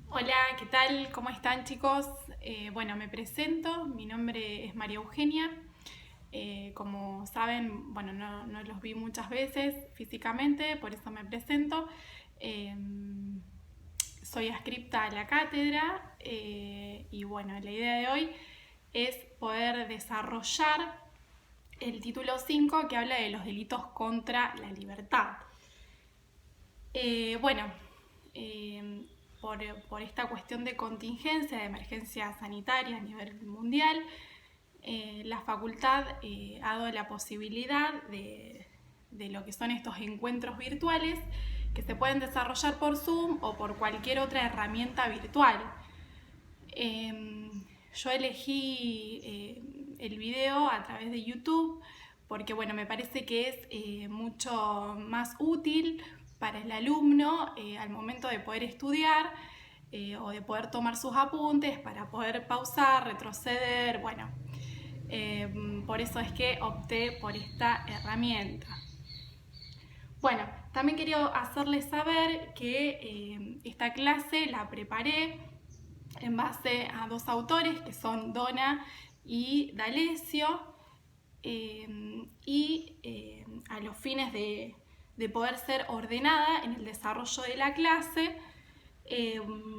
Hola, ¿qué tal? ¿Cómo están, chicos? Bueno, me presento, mi nombre es María Eugenia. Como saben, bueno, no los vi muchas veces físicamente, por eso me presento. Eh, Soy adscripta a la cátedra y bueno, la idea de hoy es poder desarrollar el título 5 que habla de los delitos contra la libertad. Bueno, eh, por esta cuestión de contingencia, de emergencia sanitaria a nivel mundial, la facultad ha dado la posibilidad de lo que son estos encuentros virtuales que se pueden desarrollar por Zoom o por cualquier otra herramienta virtual. Yo elegí el video a través de YouTube porque bueno, me parece que es mucho más útil para el alumno al momento de poder estudiar o de poder tomar sus apuntes para poder pausar, retroceder, bueno, por eso es que opté por esta herramienta. Bueno, también quería hacerles saber que esta clase la preparé en base a dos autores que son Donna y D'Alessio a los fines de poder ser ordenada en el desarrollo de la clase.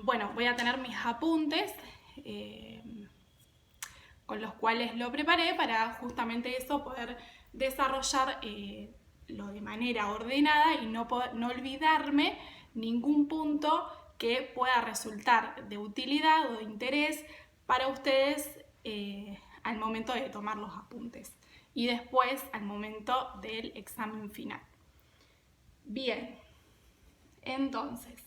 Bueno, voy a tener mis apuntes eh, con los cuales lo preparé para justamente eso, poder desarrollar lo de manera ordenada y no olvidarme ningún punto que pueda resultar de utilidad o de interés para ustedes al momento de tomar los apuntes y después al momento del examen final. Bien, entonces,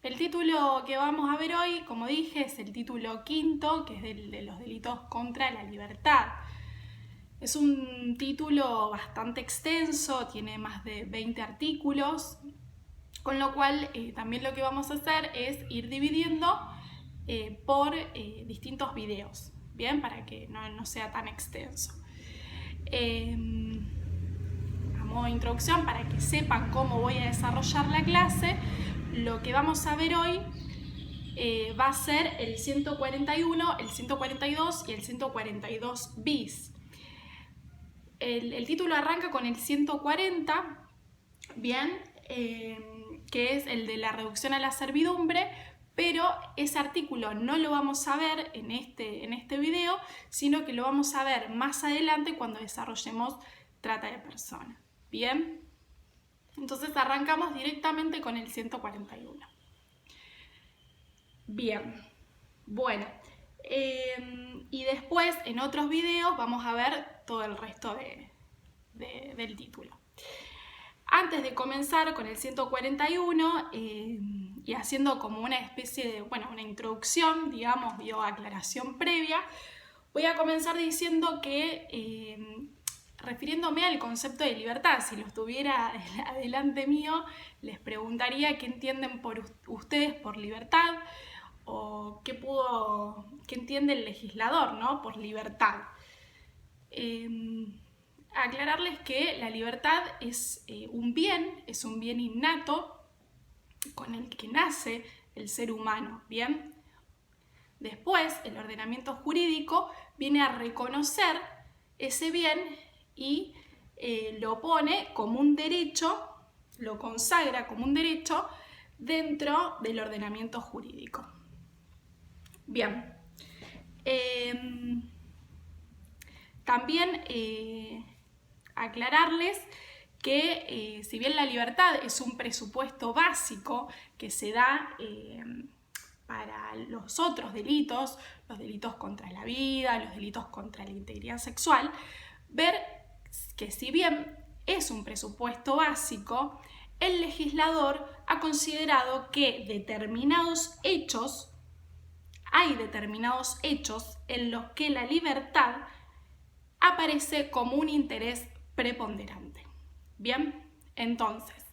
el título que vamos a ver hoy, como dije, es el título quinto, que es de los delitos contra la libertad. Es un título bastante extenso, tiene más de 20 artículos, con lo cual también lo que vamos a hacer es ir dividiendo por distintos videos, ¿bien? Para que no sea tan extenso. A modo de introducción, para que sepan cómo voy a desarrollar la clase, lo que vamos a ver hoy va a ser el 141, el 142 y el 142 bis. El título arranca con el 140, bien, que es el de la reducción a la servidumbre, pero ese artículo no lo vamos a ver en este video, sino que lo vamos a ver más adelante cuando desarrollemos trata de personas. Bien, entonces arrancamos directamente con el 141. Bien, bueno, y después en otros videos vamos a ver todo el resto del título. Antes de comenzar con el 141 y haciendo como una especie de, bueno, una introducción, digamos, o aclaración previa, voy a comenzar diciendo que, refiriéndome al concepto de libertad, si lo estuviera adelante mío, les preguntaría qué entienden por ustedes por libertad o qué entiende el legislador, ¿no? Por libertad. Aclararles que la libertad es un bien innato con el que nace el ser humano, ¿bien? Después, el ordenamiento jurídico viene a reconocer ese bien y lo pone como un derecho, lo consagra como un derecho dentro del ordenamiento jurídico. Bien. También aclararles que si bien la libertad es un presupuesto básico que se da para los otros delitos, los delitos contra la vida, los delitos contra la integridad sexual, ver que si bien es un presupuesto básico, el legislador ha considerado que hay determinados hechos en los que la libertad aparece como un interés preponderante. Bien, entonces,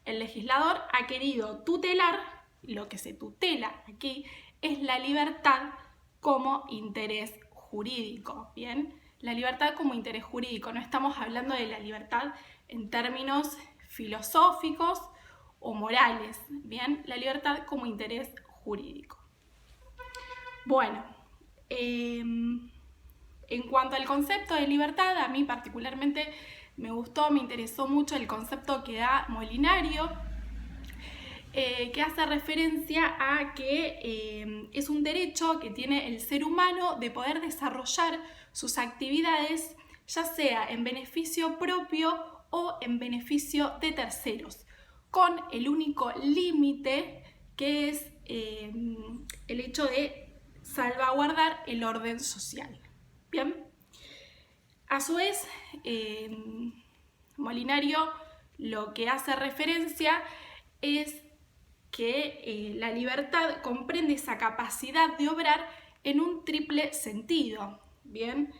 el legislador ha querido tutelar, lo que se tutela aquí es la libertad como interés jurídico, ¿bien? La libertad como interés jurídico, no estamos hablando de la libertad en términos filosóficos o morales, ¿bien? La libertad como interés jurídico. Bueno, en cuanto al concepto de libertad, a mí particularmente me gustó, me interesó mucho el concepto que da Molinari, que hace referencia a que es un derecho que tiene el ser humano de poder desarrollar sus actividades, ya sea en beneficio propio o en beneficio de terceros, con el único límite que es el hecho de salvaguardar el orden social. Bien, a su vez, Molinari lo que hace referencia es que la libertad comprende esa capacidad de obrar en un triple sentido, ¿bien?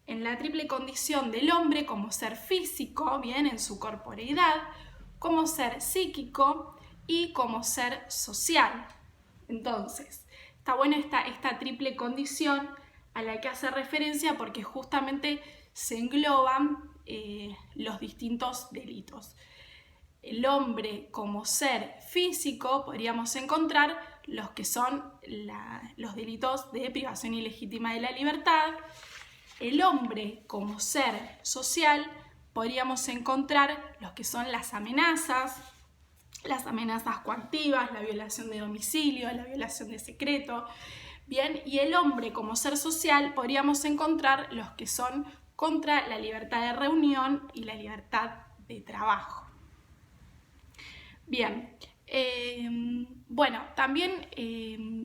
En la triple condición del hombre como ser físico, ¿bien? En su corporeidad, como ser psíquico y como ser social. Entonces, está buena esta triple condición a la que hace referencia porque justamente se engloban los distintos delitos. El hombre como ser físico podríamos encontrar los que son los delitos de privación ilegítima de la libertad. El hombre como ser social podríamos encontrar los que son las amenazas coactivas, la violación de domicilio, la violación de secreto. Bien, y el hombre como ser social podríamos encontrar los que son contra la libertad de reunión y la libertad de trabajo. Bien, bueno, también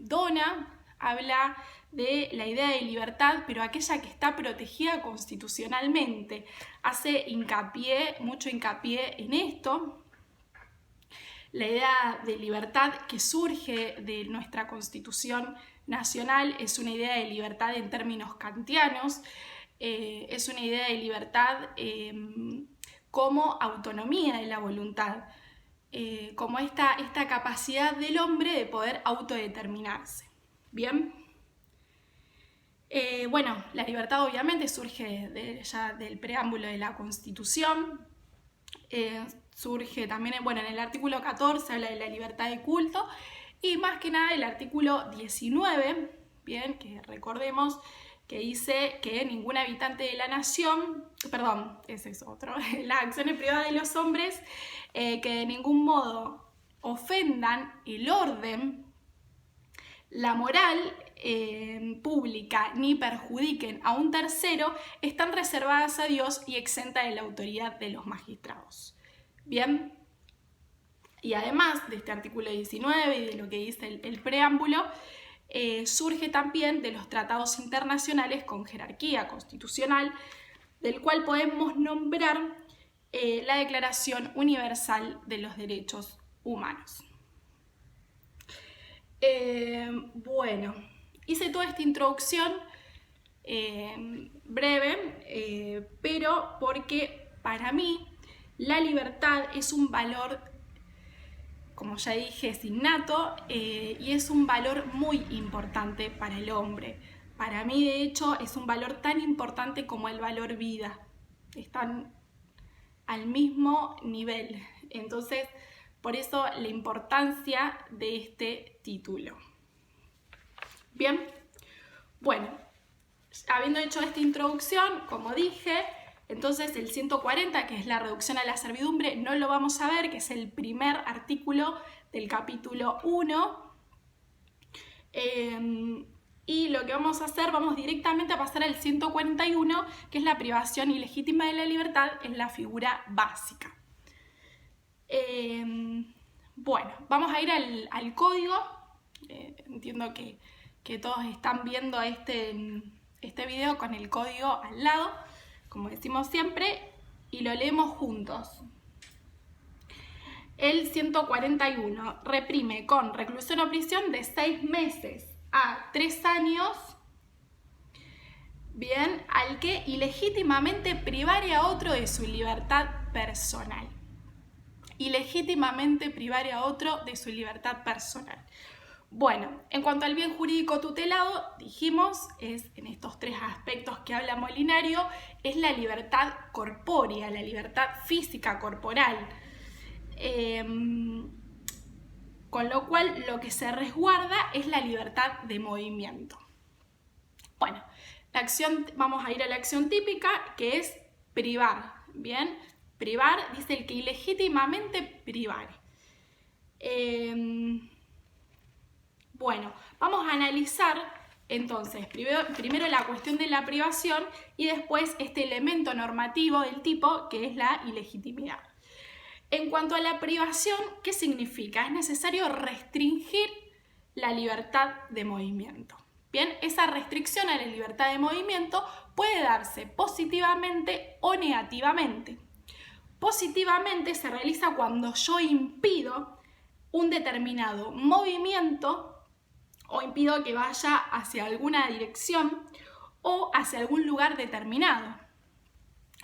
Dona habla de la idea de libertad, pero aquella que está protegida constitucionalmente. Hace mucho hincapié en esto. La idea de libertad que surge de nuestra Constitución Nacional es una idea de libertad en términos kantianos, es una idea de libertad como autonomía de la voluntad. Como esta capacidad del hombre de poder autodeterminarse. Bien, bueno, la libertad obviamente surge ya del preámbulo de la Constitución, surge también en el artículo 14 habla de la libertad de culto y más que nada el artículo 19, bien, que recordemos que dice que ningún habitante de la nación, perdón, ese es otro, las acciones privadas de los hombres que de ningún modo ofendan el orden, la moral pública ni perjudiquen a un tercero, están reservadas a Dios y exentas de la autoridad de los magistrados. Bien, y además de este artículo 19 y de lo que dice el preámbulo, surge también de los tratados internacionales con jerarquía constitucional, del cual podemos nombrar la Declaración Universal de los Derechos Humanos. Bueno, hice toda esta introducción breve, pero porque para mí la libertad es un valor, como ya dije, es innato y es un valor muy importante para el hombre. Para mí, de hecho, es un valor tan importante como el valor vida. Están al mismo nivel. Entonces, por eso la importancia de este título. Bien, bueno, habiendo hecho esta introducción, como dije, entonces el 140, que es la reducción a la servidumbre, no lo vamos a ver, que es el primer artículo del capítulo 1. Y lo que vamos a hacer, vamos directamente a pasar al 141, que es la privación ilegítima de la libertad, es la figura básica. Bueno, vamos a ir al código. Entiendo que todos están viendo este video con el código al lado, como decimos siempre, y lo leemos juntos. El 141 reprime con reclusión o prisión de 6 meses a 3 años, bien, al que ilegítimamente privare a otro de su libertad personal. Ilegítimamente privare a otro de su libertad personal. Bueno, en cuanto al bien jurídico tutelado, dijimos, es en estos 3 aspectos que habla Molinari, es la libertad corpórea, la libertad física corporal. con lo cual lo que se resguarda es la libertad de movimiento. Bueno, vamos a ir a la acción típica, que es privar, ¿bien? Privar, dice el que ilegítimamente privare. Bueno, vamos a analizar entonces primero la cuestión de la privación y después este elemento normativo del tipo que es la ilegitimidad. En cuanto a la privación, ¿qué significa? Es necesario restringir la libertad de movimiento. Bien, esa restricción a la libertad de movimiento puede darse positivamente o negativamente. Positivamente se realiza cuando yo impido un determinado movimiento o impido que vaya hacia alguna dirección o hacia algún lugar determinado.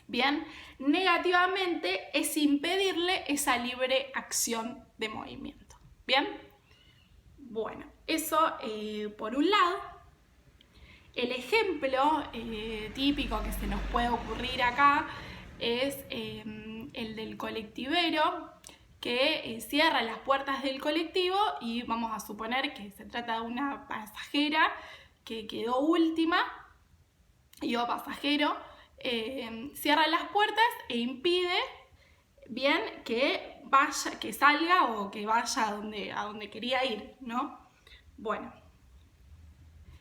Bien, negativamente es impedirle esa libre acción de movimiento. Bien, bueno, eso por un lado. El ejemplo típico que se nos puede ocurrir acá es el del colectivero que cierra las puertas del colectivo y vamos a suponer que se trata de una pasajera que quedó última, iba pasajero, cierra las puertas e impide bien que vaya, que salga o que vaya a donde quería ir, ¿no? Bueno,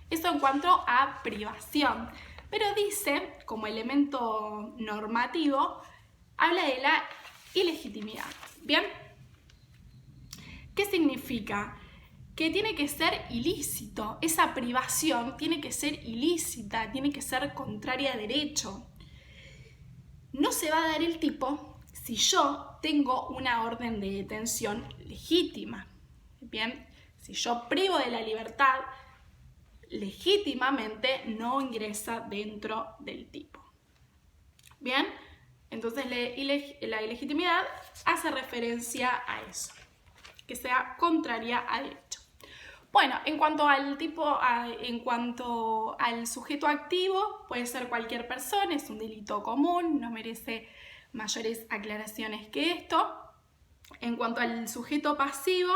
eso en cuanto a privación, pero dice, como elemento normativo, habla de la ilegitimidad. ¿Bien? ¿Qué significa? Que tiene que ser ilícito, esa privación tiene que ser ilícita, tiene que ser contraria a derecho. No se va a dar el tipo si yo tengo una orden de detención legítima. Bien, si yo privo de la libertad, legítimamente no ingresa dentro del tipo. Bien, entonces la ilegitimidad hace referencia a eso, que sea contraria a derecho. Bueno, en cuanto al sujeto activo, puede ser cualquier persona, es un delito común, no merece mayores aclaraciones que esto. En cuanto al sujeto pasivo,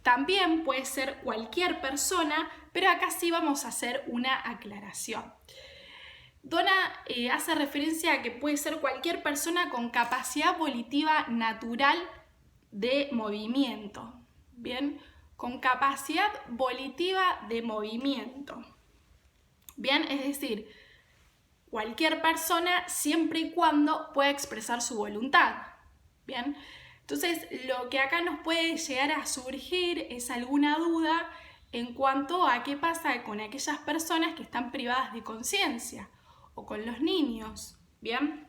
también puede ser cualquier persona, pero acá sí vamos a hacer una aclaración. Donna hace referencia a que puede ser cualquier persona con capacidad volitiva natural de movimiento. Bien, con capacidad volitiva de movimiento. Bien, es decir, cualquier persona siempre y cuando pueda expresar su voluntad. Bien, entonces lo que acá nos puede llegar a surgir es alguna duda en cuanto a qué pasa con aquellas personas que están privadas de conciencia o con los niños. Bien,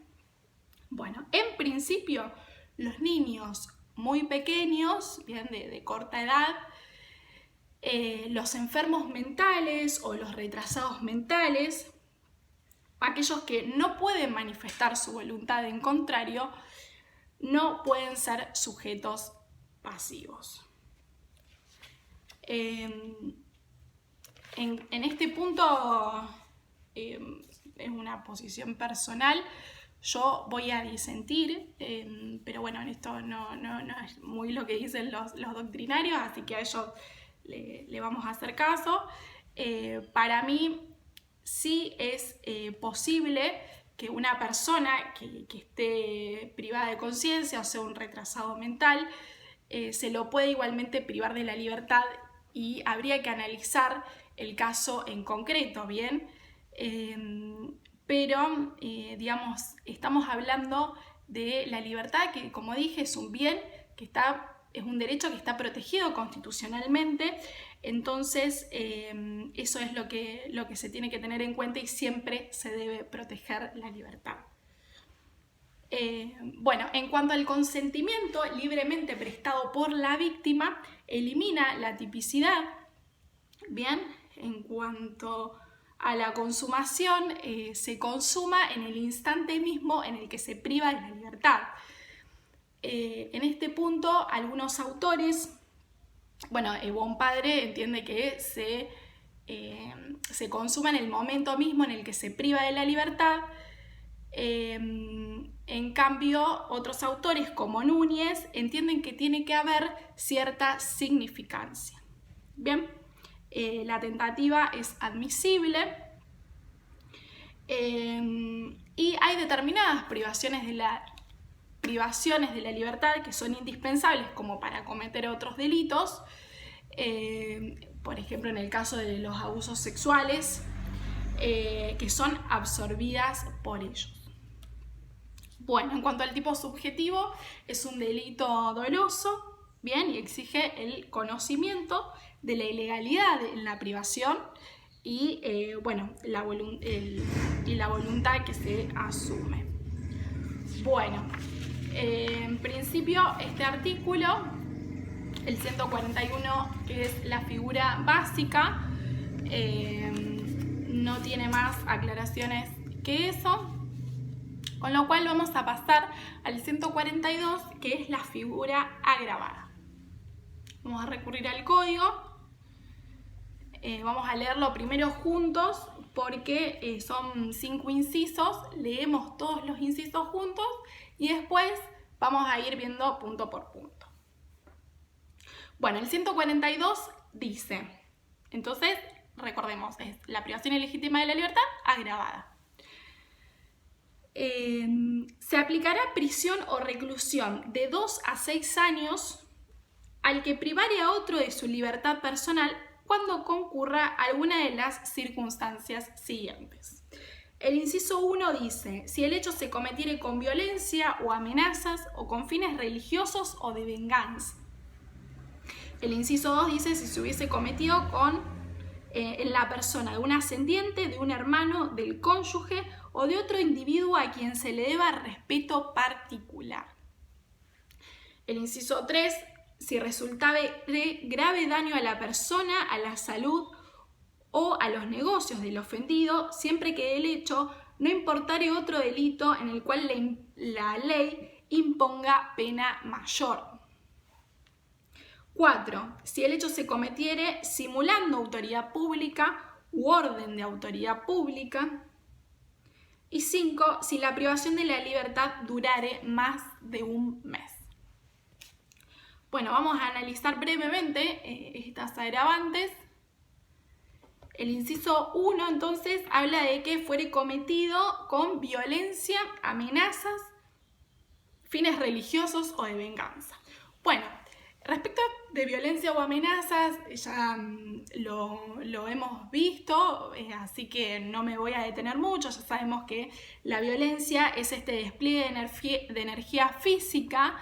bueno, en principio los niños muy pequeños, bien, de corta edad, los enfermos mentales o los retrasados mentales, aquellos que no pueden manifestar su voluntad en contrario, no pueden ser sujetos pasivos. En este punto es una posición personal. Yo voy a disentir, pero bueno, en esto no es muy lo que dicen los doctrinarios, así que a ellos le vamos a hacer caso. Para mí sí es posible que una persona que esté privada de conciencia, o sea, un retrasado mental, se lo puede igualmente privar de la libertad y habría que analizar el caso en concreto, ¿bien? Pero, digamos, estamos hablando de la libertad que, como dije, es un bien que es un derecho que está protegido constitucionalmente. Entonces, eso es lo que se tiene que tener en cuenta y siempre se debe proteger la libertad. Bueno, en cuanto al consentimiento libremente prestado por la víctima, elimina la tipicidad. Bien, en cuanto a la consumación, se consuma en el instante mismo en el que se priva de la libertad. En este punto, algunos autores, bueno, Bonpadre entiende que se consuma en el momento mismo en el que se priva de la libertad. En En cambio, otros autores como Núñez entienden que tiene que haber cierta significancia. Bien, la tentativa es admisible y hay determinadas privaciones de la libertad que son indispensables como para cometer otros delitos, por ejemplo en el caso de los abusos sexuales, que son absorbidas por ellos. Bueno, en cuanto al tipo subjetivo, es un delito doloso, bien, y exige el conocimiento de la ilegalidad en la privación y la voluntad que se asume. Bueno, en principio este artículo, el 141, que es la figura básica, no tiene más aclaraciones que eso, con lo cual vamos a pasar al 142, que es la figura agravada. Vamos a recurrir al código, vamos a leerlo primero juntos porque son 5 incisos, leemos todos los incisos juntos y después vamos a ir viendo punto por punto. Bueno, el 142 dice, entonces recordemos, es la privación ilegítima de la libertad agravada. Se aplicará prisión o reclusión de 2 a 6 años al que privare a otro de su libertad personal cuando concurra alguna de las circunstancias siguientes. El inciso 1 dice, si el hecho se cometiere con violencia o amenazas o con fines religiosos o de venganza. El inciso 2 dice, si se hubiese cometido en la persona de un ascendiente, de un hermano, del cónyuge o de otro individuo a quien se le deba respeto particular. El inciso 3, si resultare grave daño a la persona, a la salud o a los negocios del ofendido, siempre que el hecho no importare otro delito en el cual la ley imponga pena mayor. 4. Si el hecho se cometiere simulando autoridad pública u orden de autoridad pública. Y 5. Si la privación de la libertad durare más de un mes. Bueno, vamos a analizar brevemente estas agravantes. El inciso 1, entonces, habla de que fuere cometido con violencia, amenazas, fines religiosos o de venganza. Bueno, respecto de violencia o amenazas, ya lo hemos visto, así que no me voy a detener mucho. Ya sabemos que la violencia es este despliegue de energía física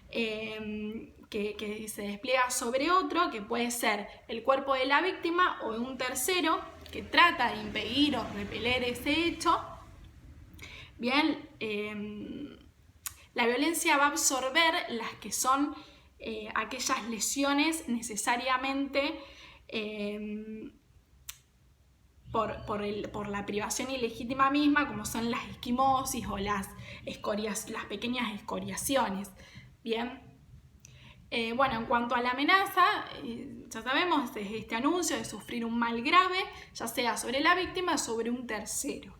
que se despliega sobre otro, que puede ser el cuerpo de la víctima o de un tercero que trata de impedir o repeler ese hecho. Bien, la violencia va a absorber las que son aquellas lesiones necesariamente por la privación ilegítima misma, como son las esquimosis o las pequeñas escoriaciones. Bien. Bueno, en cuanto a la amenaza, ya sabemos, es este anuncio de sufrir un mal grave, ya sea sobre la víctima o sobre un tercero.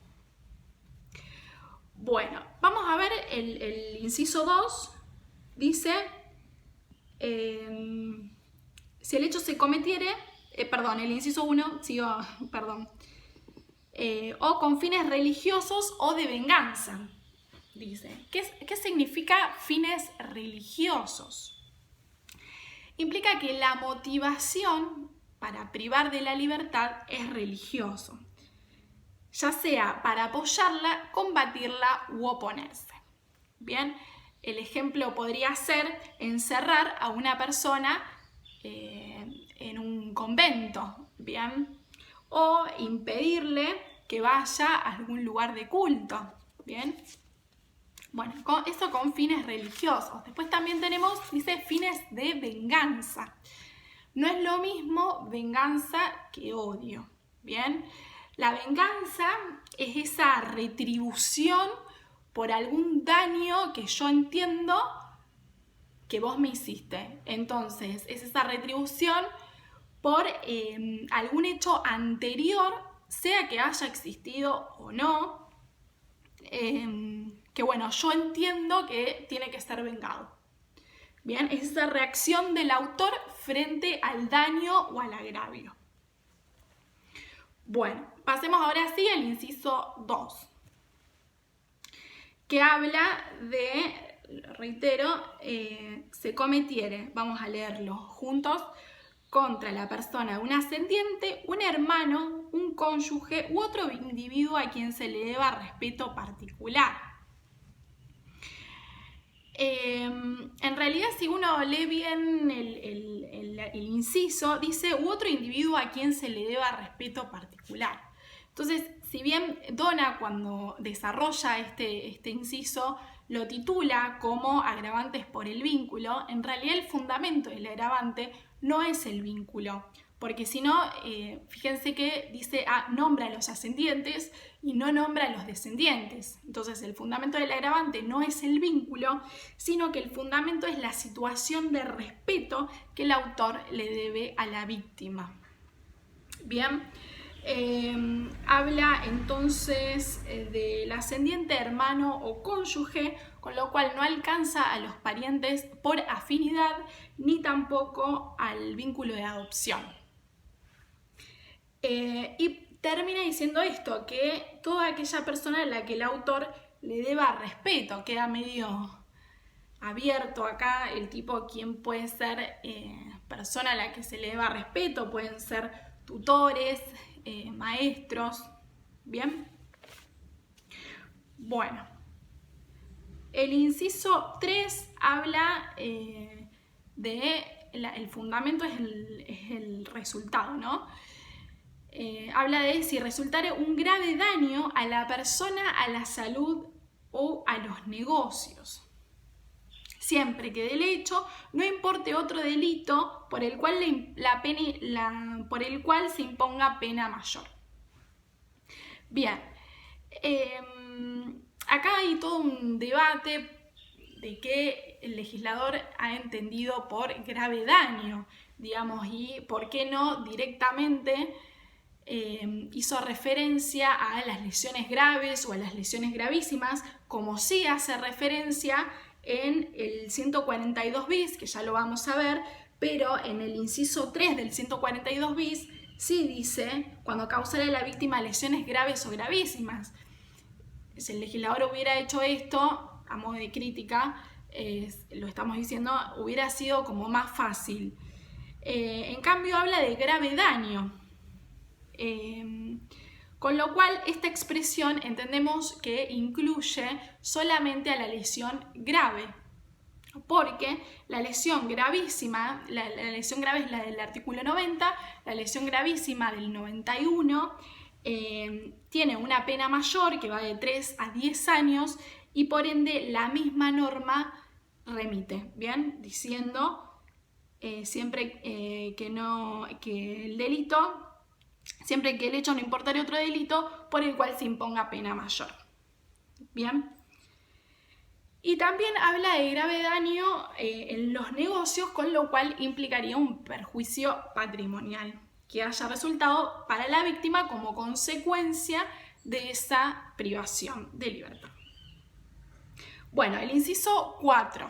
Bueno, vamos a ver el inciso 2, dice, si el hecho se cometiere, el inciso 1, o con fines religiosos o de venganza, dice. ¿Qué significa fines religiosos? Implica que la motivación para privar de la libertad es religioso, ya sea para apoyarla, combatirla u oponerse. Bien, el ejemplo podría ser encerrar a una persona en un convento, bien, o impedirle que vaya a algún lugar de culto, bien. Bueno, eso con fines religiosos. Después también tenemos, dice, fines de venganza. No es lo mismo venganza que odio, ¿bien? La venganza es esa retribución por algún daño que yo entiendo que vos me hiciste. Entonces, es esa retribución por algún hecho anterior, sea que haya existido o no, que bueno, yo entiendo que tiene que ser vengado. Bien, es esa reacción del autor frente al daño o al agravio. Bueno, pasemos ahora sí al inciso 2, que habla de, reitero, se cometiere, vamos a leerlo juntos, contra la persona de un ascendiente, un hermano, un cónyuge u otro individuo a quien se le deba respeto particular. En realidad, si uno lee bien el inciso, dice u otro individuo a quien se le deba respeto particular. Entonces, si bien Donna, cuando desarrolla este inciso, lo titula como agravantes por el vínculo, en realidad el fundamento del agravante no es el vínculo, porque si no, fíjense que dice nombra a los ascendientes y no nombra a los descendientes. Entonces el fundamento del agravante no es el vínculo, sino que el fundamento es la situación de respeto que el autor le debe a la víctima. Bien, habla entonces del ascendiente, hermano o cónyuge, con lo cual no alcanza a los parientes por afinidad ni tampoco al vínculo de adopción. Y termina diciendo esto, que toda aquella persona a la que el autor le deba respeto, queda medio abierto acá el tipo quién puede ser persona a la que se le deba respeto, pueden ser tutores, maestros, ¿bien? Bueno, el inciso 3 habla el fundamento es el resultado, ¿no? Habla de si resultare un grave daño a la persona, a la salud o a los negocios. Siempre que del hecho no importe otro delito por el cual, por el cual se imponga pena mayor. Bien, acá hay todo un debate de qué el legislador ha entendido por grave daño, digamos, y por qué no directamente hizo referencia a las lesiones graves o a las lesiones gravísimas, como sí hace referencia en el 142 bis, que ya lo vamos a ver, pero en el inciso 3 del 142 bis sí dice cuando causara a la víctima lesiones graves o gravísimas. Si el legislador hubiera hecho esto, a modo de crítica, lo estamos diciendo, hubiera sido como más fácil. En cambio habla de grave daño. Con lo cual esta expresión entendemos que incluye solamente a la lesión grave, porque la lesión gravísima, la lesión grave es la del artículo 90, la lesión gravísima del 91 tiene una pena mayor que va de 3 a 10 años y por ende la misma norma remite, ¿bien? Diciendo siempre que el delito, siempre que el hecho no importare otro delito por el cual se imponga pena mayor. Bien. Y también habla de grave daño en los negocios, con lo cual implicaría un perjuicio patrimonial que haya resultado para la víctima como consecuencia de esa privación de libertad. Bueno, el inciso 4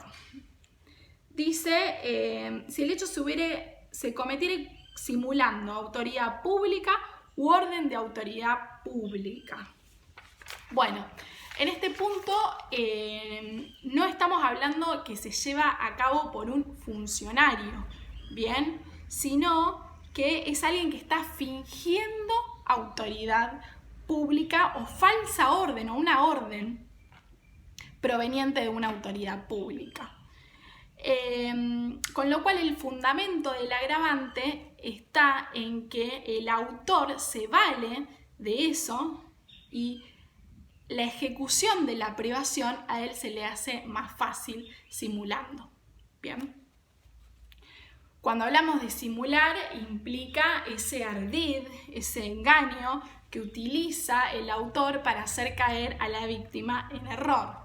dice, si el hecho se cometiere simulando autoridad pública u orden de autoridad pública. Bueno, en este punto no estamos hablando que se lleva a cabo por un funcionario, ¿bien? Sino que es alguien que está fingiendo autoridad pública o falsa orden o una orden proveniente de una autoridad pública. Con lo cual el fundamento del agravante está en que el autor se vale de eso y la ejecución de la privación a él se le hace más fácil simulando. Bien. Cuando hablamos de simular implica ese ardid, ese engaño que utiliza el autor para hacer caer a la víctima en error.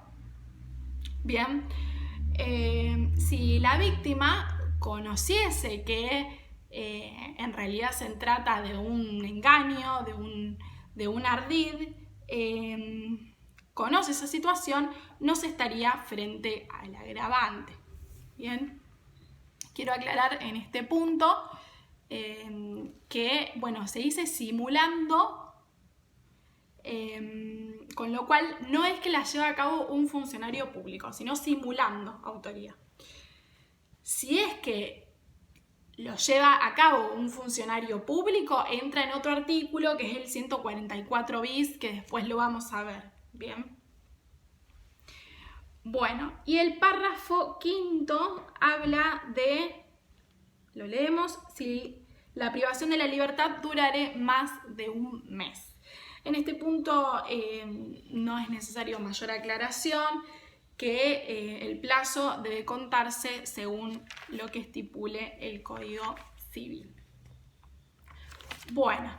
Bien. Si la víctima conociese que en realidad se trata de un engaño, de un ardid, conoce esa situación, no se estaría frente al agravante. Bien, quiero aclarar en este punto que, bueno, se dice simulando, con lo cual no es que la lleve a cabo un funcionario público, sino simulando autoría. Si es que lo lleva a cabo un funcionario público, entra en otro artículo que es el 144 bis, que después lo vamos a ver. Bien. Bueno, y el párrafo quinto habla de, lo leemos, si la privación de la libertad durare más de un mes. En este punto no es necesario mayor aclaración, que el plazo debe contarse según lo que estipule el Código Civil. Bueno,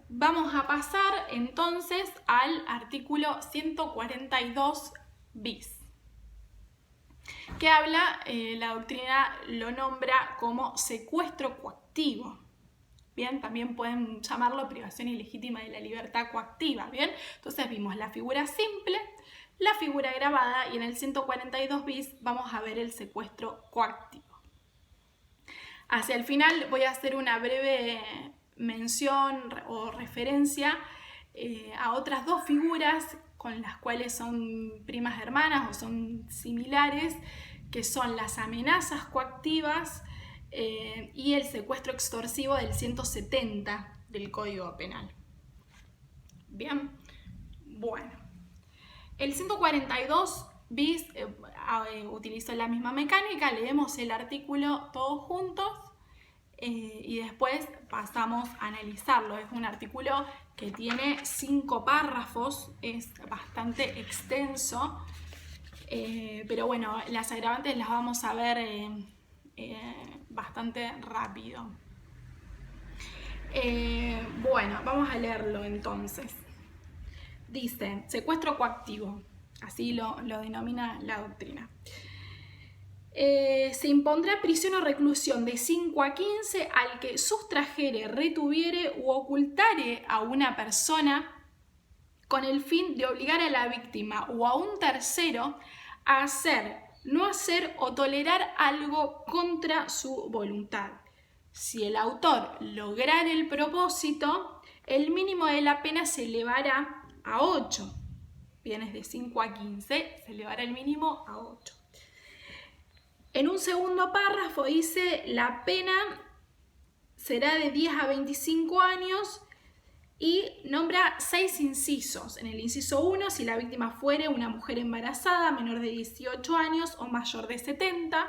vamos a pasar entonces al artículo 142 bis, que habla, la doctrina lo nombra como secuestro coactivo. Bien, también pueden llamarlo privación ilegítima de la libertad coactiva. Bien, entonces vimos la figura simple, la figura agravada, y en el 142 bis vamos a ver el secuestro coactivo. Hacia el final voy a hacer una breve mención o referencia a otras dos figuras con las cuales son primas hermanas o son similares, que son las amenazas coactivas y el secuestro extorsivo del 170 del Código Penal. Bien, bueno. El 142 bis utilizó la misma mecánica, leemos el artículo todos juntos y después pasamos a analizarlo. Es un artículo que tiene 5 párrafos, es bastante extenso, pero bueno, las agravantes las vamos a ver bastante rápido. Bueno, vamos a leerlo entonces. Dice, secuestro coactivo, así lo denomina la doctrina. Se impondrá prisión o reclusión de 5 a 15 al que sustrajere, retuviere u ocultare a una persona con el fin de obligar a la víctima o a un tercero a hacer, no hacer o tolerar algo contra su voluntad. Si el autor lograre el propósito, el mínimo de la pena se elevará a 8. Bien, es de 5 a 15, se elevará el mínimo a 8. En un segundo párrafo dice, la pena será de 10 a 25 años y nombra 6 incisos. En el inciso 1, si la víctima fuere una mujer embarazada, menor de 18 años o mayor de 70.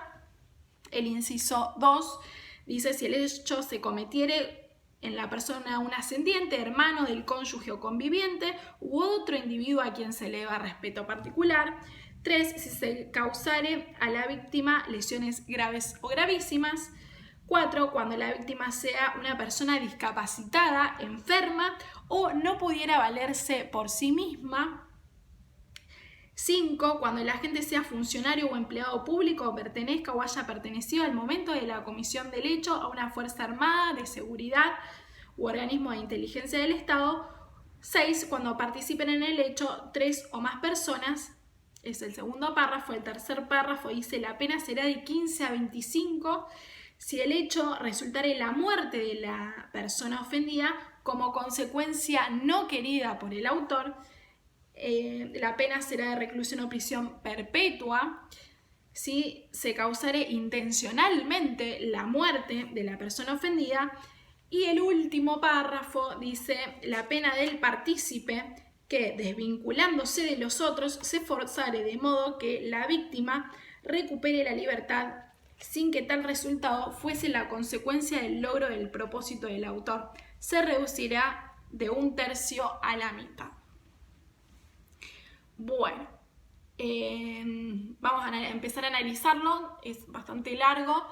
El inciso 2 dice, si el hecho se cometiere en la persona un ascendiente, hermano del cónyuge o conviviente u otro individuo a quien se le deba respeto particular. 3, si se causare a la víctima lesiones graves o gravísimas. 4, cuando la víctima sea una persona discapacitada, enferma o no pudiera valerse por sí misma. 5, cuando el agente sea funcionario o empleado público o pertenezca o haya pertenecido al momento de la comisión del hecho a una fuerza armada, de seguridad u organismo de inteligencia del Estado. 6, cuando participen en el hecho 3 o más personas. Es el segundo párrafo. El tercer párrafo dice, la pena será de 15 a 25 si el hecho resultare la muerte de la persona ofendida como consecuencia no querida por el autor. La pena será de reclusión o prisión perpetua si se causare intencionalmente la muerte de la persona ofendida. Y el último párrafo dice, la pena del partícipe que, desvinculándose de los otros, se forzare de modo que la víctima recupere la libertad sin que tal resultado fuese la consecuencia del logro del propósito del autor, se reducirá de 1/3 a la mitad. Bueno, vamos a empezar a analizarlo, es bastante largo.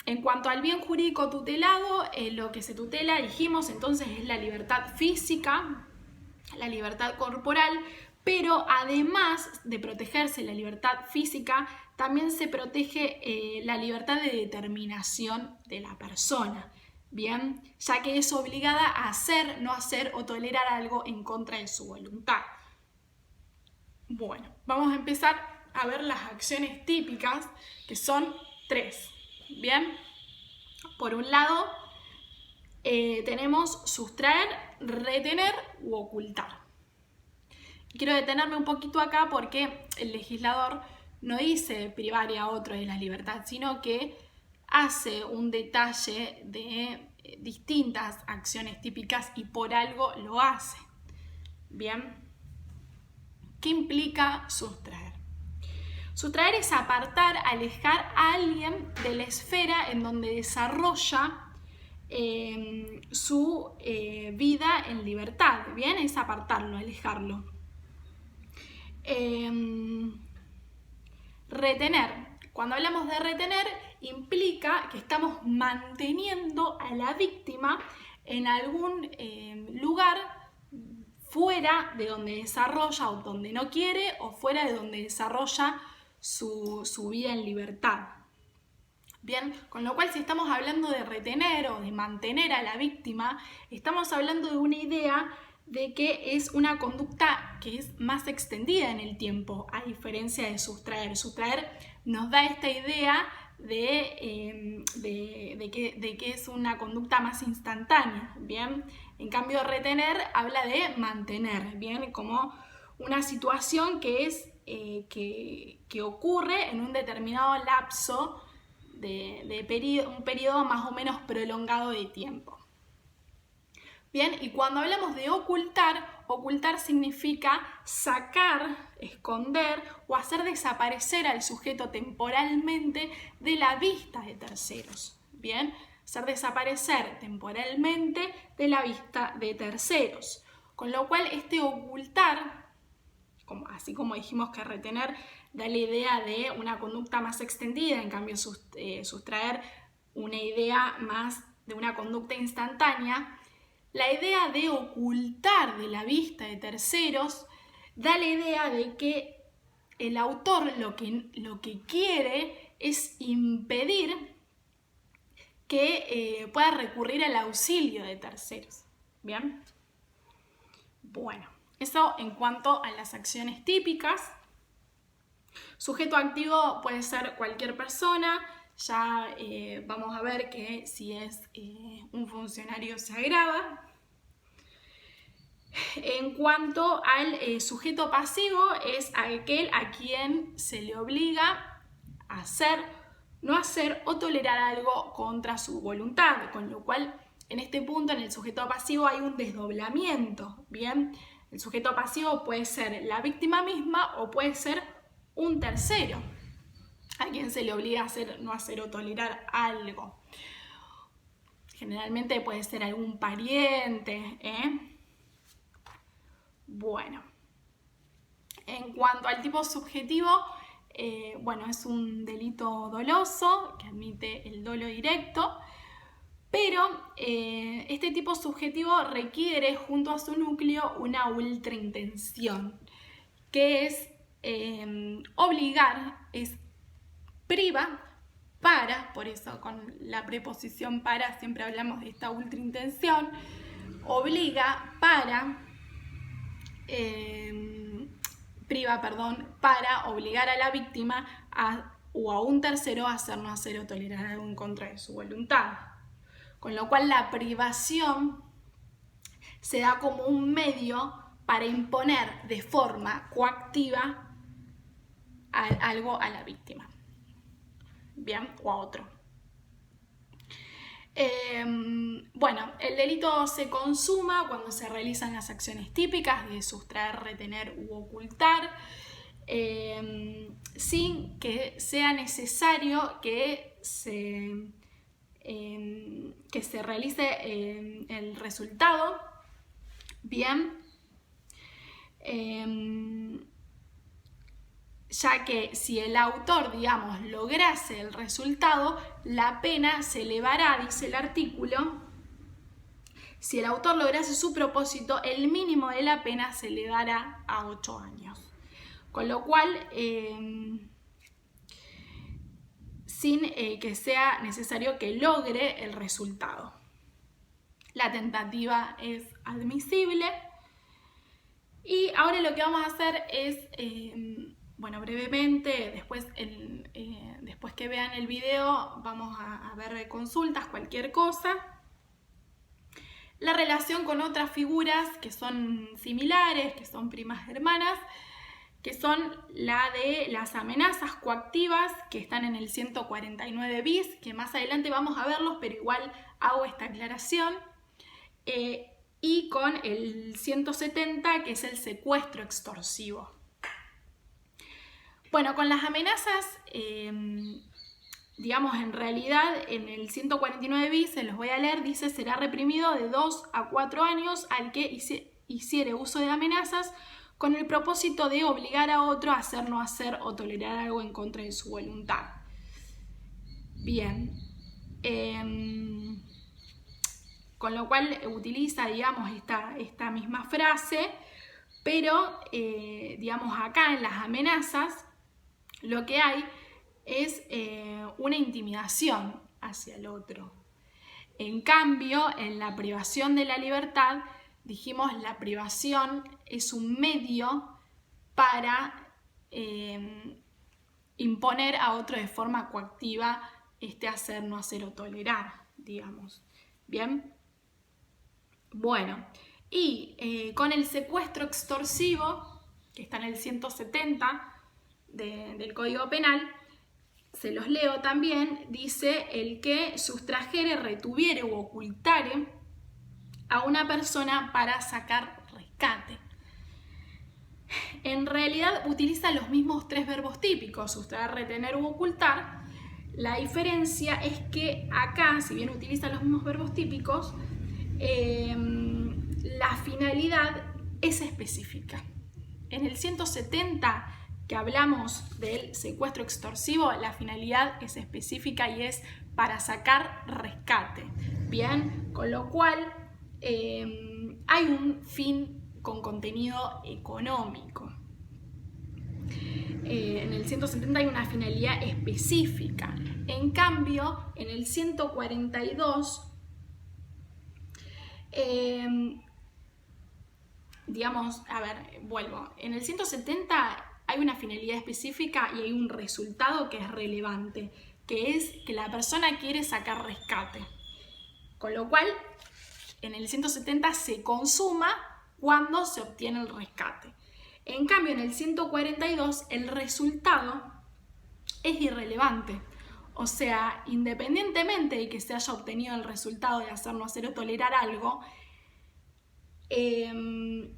En cuanto al bien jurídico tutelado, lo que se tutela, dijimos entonces, es la libertad física, la libertad corporal, pero además de protegerse la libertad física, también se protege la libertad de determinación de la persona. Bien, ya que es obligada a hacer, no hacer o tolerar algo en contra de su voluntad. Bueno, vamos a empezar a ver las acciones típicas, que son 3. Bien, por un lado tenemos sustraer, retener u ocultar. Quiero detenerme un poquito acá porque el legislador no dice privar a otro de la libertad, sino que hace un detalle de distintas acciones típicas y por algo lo hace. Bien, ¿qué implica sustraer? Sustraer es apartar, alejar a alguien de la esfera en donde desarrolla su vida en libertad. Bien, es apartarlo, alejarlo. Retener. Cuando hablamos de retener, implica que estamos manteniendo a la víctima en algún lugar fuera de donde desarrolla o donde no quiere, o fuera de donde desarrolla su vida en libertad. Bien, con lo cual si estamos hablando de retener o de mantener a la víctima, estamos hablando de una idea de que es una conducta que es más extendida en el tiempo, a diferencia de sustraer. Sustraer nos da esta idea de que es una conducta más instantánea, ¿bien? En cambio, retener habla de mantener, ¿bien? Como una situación que es que ocurre en un determinado lapso un periodo más o menos prolongado de tiempo. Bien, y cuando hablamos de ocultar, ocultar significa sacar, esconder o hacer desaparecer al sujeto temporalmente de la vista de terceros. Bien, hacer desaparecer temporalmente de la vista de terceros. Con lo cual este ocultar, así como dijimos que retener da la idea de una conducta más extendida, en cambio sustraer una idea más de una conducta instantánea, la idea de ocultar de la vista de terceros da la idea de que el autor lo que quiere es impedir que pueda recurrir al auxilio de terceros. ¿Bien? Bueno, eso en cuanto a las acciones típicas. Sujeto activo puede ser cualquier persona. Ya vamos a ver que si es un funcionario se agrava. En cuanto al sujeto pasivo, es aquel a quien se le obliga a hacer, no hacer o tolerar algo contra su voluntad, con lo cual en este punto en el sujeto pasivo hay un desdoblamiento, ¿bien? El sujeto pasivo puede ser la víctima misma o puede ser un tercero a quien se le obliga a hacer, no hacer o tolerar algo. Generalmente puede ser algún pariente, Bueno, en cuanto al tipo subjetivo, es un delito doloso que admite el dolo directo, pero este tipo subjetivo requiere junto a su núcleo una ultraintención, que es obligar, es priva, para, por eso con la preposición para siempre hablamos de esta ultraintención, obliga para... para obligar a la víctima o a un tercero a hacer, no hacer o tolerar algo en contra de su voluntad. Con lo cual la privación se da como un medio para imponer de forma coactiva algo a la víctima. Bien, o a otro. El delito se consuma cuando se realizan las acciones típicas de sustraer, retener u ocultar, sin que sea necesario que se realice el resultado. Bien, ya que si el autor, digamos, lograse el resultado, la pena se elevará, dice el artículo. Si el autor lograse su propósito, el mínimo de la pena se elevará a 8 años. Con lo cual, sin que sea necesario que logre el resultado. la tentativa es admisible. Y ahora lo que vamos a hacer es, bueno, brevemente, después que vean el video, vamos a ver consultas, cualquier cosa. La relación con otras figuras que son similares, que son primas hermanas, que son la de las amenazas coactivas, que están en el 149 bis, que más adelante vamos a verlos, pero igual hago esta aclaración. Y con el 170, que es el secuestro extorsivo. Bueno, con las amenazas, digamos, en realidad en el 149 bis, se los voy a leer, dice: será reprimido de 2 a 4 años al que hiciere uso de amenazas con el propósito de obligar a otro a hacer, no hacer o tolerar algo en contra de su voluntad. Bien. Con lo cual utiliza, digamos, esta misma frase, pero, digamos, acá en las amenazas lo que hay es una intimidación hacia el otro. En cambio, en la privación de la libertad, dijimos, la privación es un medio para imponer a otro de forma coactiva hacer, no hacer o tolerar, digamos. ¿Bien? Bueno, y con el secuestro extorsivo, que está en el 170 del Código Penal, se los leo también, dice: el que sustrajere, retuviere u ocultare a una persona para sacar rescate. En realidad utiliza los mismos 3 verbos típicos, sustraer, retener u ocultar. La diferencia es que acá, si bien utiliza los mismos verbos típicos, la finalidad es específica. En el 170, que hablamos del secuestro extorsivo, la finalidad es específica y es para sacar rescate. Bien, con lo cual hay un fin con contenido económico. En el 170 hay una finalidad específica. En cambio, en el 142, digamos, a ver, vuelvo. En el 170 hay una finalidad específica y hay un resultado que es relevante, que es que la persona quiere sacar rescate. Con lo cual, en el 170 se consuma cuando se obtiene el rescate. En cambio, en el 142 el resultado es irrelevante. O sea, independientemente de que se haya obtenido el resultado de hacer, no hacer o tolerar algo, el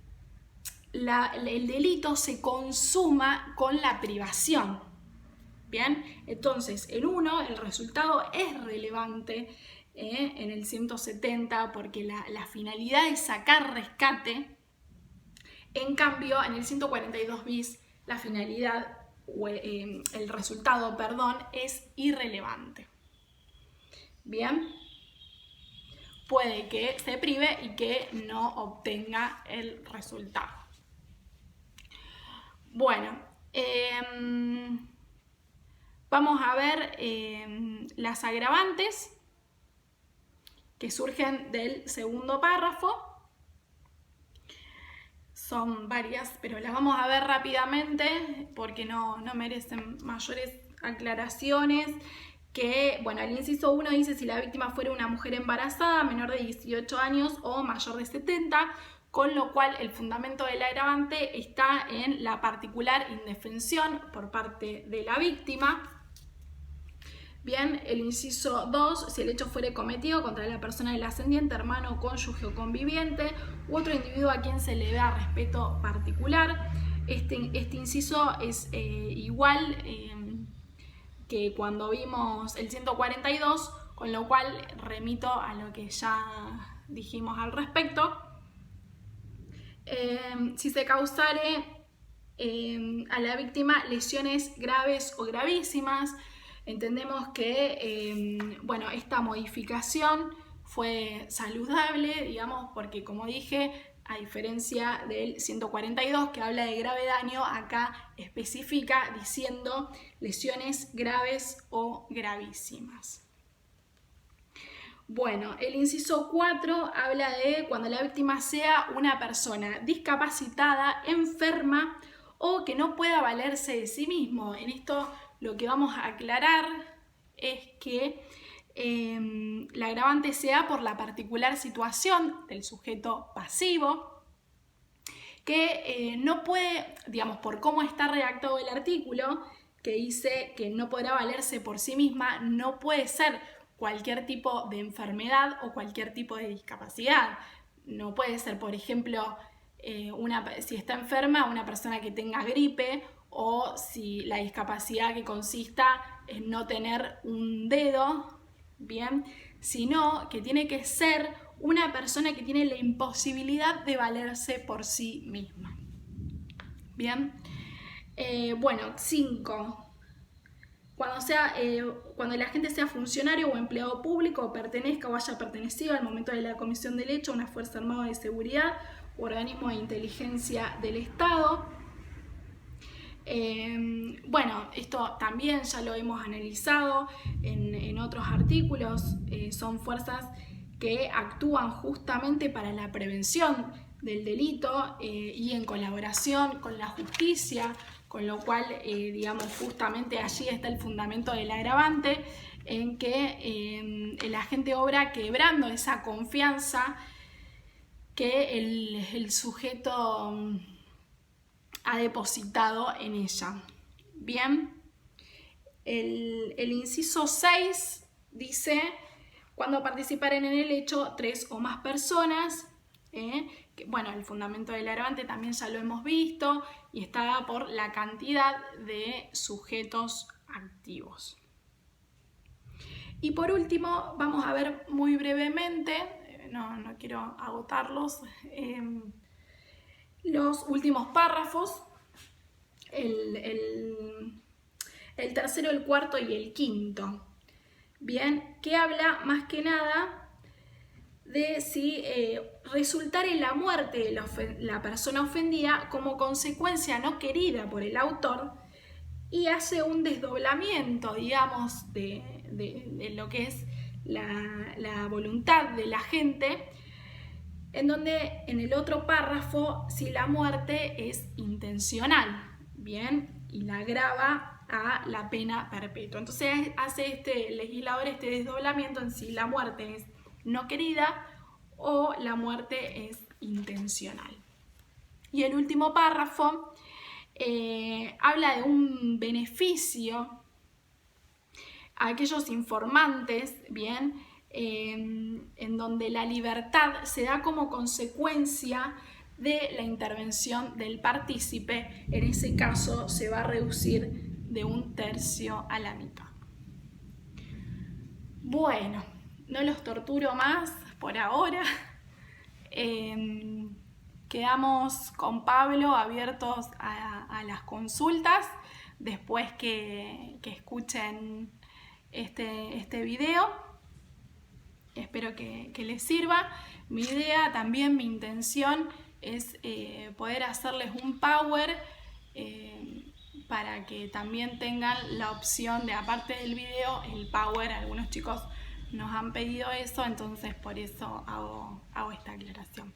delito se consuma con la privación. Bien, entonces el resultado es relevante en el 170 porque la finalidad es sacar rescate. En cambio, en el 142 bis la finalidad, el resultado, perdón, es irrelevante. Bien, puede que se prive y que no obtenga el resultado. Bueno, vamos a ver las agravantes que surgen del segundo párrafo. Son varias, pero las vamos a ver rápidamente porque no merecen mayores aclaraciones. Que, bueno, el inciso 1 dice: si la víctima fuera una mujer embarazada, menor de 18 años o mayor de 70, con lo cual el fundamento del agravante está en la particular indefensión por parte de la víctima. Bien, el inciso 2, si el hecho fuere cometido contra la persona del ascendiente, hermano, cónyuge o conviviente u otro individuo a quien se le vea respeto particular. Este inciso es igual que cuando vimos el 142, con lo cual remito a lo que ya dijimos al respecto. Si se causare a la víctima lesiones graves o gravísimas, entendemos que bueno, esta modificación fue saludable, digamos, porque, como dije, a diferencia del 142 que habla de grave daño, acá especifica diciendo lesiones graves o gravísimas. Bueno, el inciso 4 habla de cuando la víctima sea una persona discapacitada, enferma o que no pueda valerse de sí mismo. En esto lo que vamos a aclarar es que la agravante sea por la particular situación del sujeto pasivo, que no puede, digamos, por cómo está redactado el artículo, que dice que no podrá valerse por sí misma, no puede ser cualquier tipo de enfermedad o cualquier tipo de discapacidad. No puede ser, por ejemplo, si está enferma, una persona que tenga gripe, o si la discapacidad que consista en no tener un dedo, bien, sino que tiene que ser una persona que tiene la imposibilidad de valerse por sí misma. Bien. Bueno, 5. Cuando el agente sea funcionario o empleado público o pertenezca o haya pertenecido al momento de la comisión del hecho a una fuerza armada de seguridad o organismo de inteligencia del Estado. Bueno, esto también ya lo hemos analizado en otros artículos. Son fuerzas que actúan justamente para la prevención del delito y en colaboración con la justicia, con lo cual, digamos, justamente allí está el fundamento del agravante, en que el agente obra quebrando esa confianza que el sujeto ha depositado en ella. Bien, el inciso 6 dice: cuando participaren en el hecho 3 o más personas, bueno, el fundamento del agravante también ya lo hemos visto y está dada por la cantidad de sujetos activos. Y por último, vamos a ver muy brevemente, no quiero agotarlos, los últimos párrafos, el tercero, el cuarto y el quinto. Bien, que habla más que nada de si resultare la muerte de la persona ofendida como consecuencia no querida por el autor, y hace un desdoblamiento, digamos, de lo que es la voluntad de la gente, en donde en el otro párrafo, si la muerte es intencional, bien, y la agrava a la pena perpetua. Entonces hace este legislador este desdoblamiento en si la muerte es no querida o la muerte es intencional. Y el último párrafo habla de un beneficio a aquellos informantes, bien, en donde la libertad se da como consecuencia de la intervención del partícipe. En ese caso se va a reducir de 1/3 a la mitad. Bueno, no los torturo más por ahora. Quedamos con Pablo abiertos a las consultas después que escuchen este video. Espero que les sirva. Mi idea, también mi intención es poder hacerles un power para que también tengan la opción de, aparte del video, el power. Algunos chicos nos han pedido eso, entonces por eso hago esta aclaración.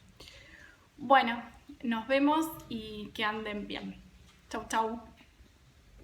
Bueno, nos vemos y que anden bien. Chau, chau.